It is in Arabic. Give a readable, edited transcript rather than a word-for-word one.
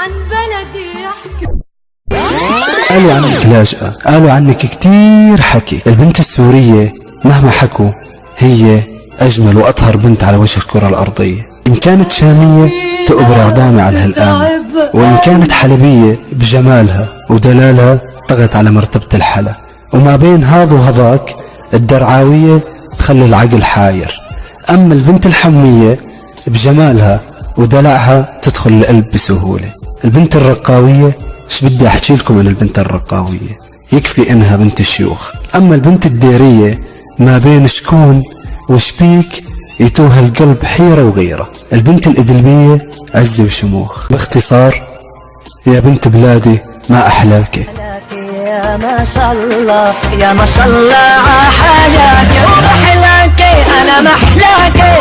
عن بلدي يحكي. قالوا عنك لاجئة، قالوا عنك كتير حكي. البنت السورية مهما حكوا هي أجمل وأطهر بنت على وجه الكرة الأرضية. إن كانت شامية تقبر عظامي على هالقامة، وإن كانت حلبية بجمالها ودلالها طغت على مرتبة الحلا. وما بين هذا وهذاك الدرعاوية تخلي العقل حاير. أما البنت الحمية بجمالها ودلعها تدخل القلب بسهولة. البنت الرقاوية ايش بدي احكي لكم عن البنت الرقاوية، يكفي انها بنت الشيوخ. اما البنت الديرية ما بين شكون وشبيك يتوه القلب حيرة وغيرة. البنت الإدلبية عز وشموخ. باختصار يا بنت بلادي ما أحلاكي. يا ما شاء الله يا ما شاء الله ع حياتي ومحلاكي أنا محلاكي.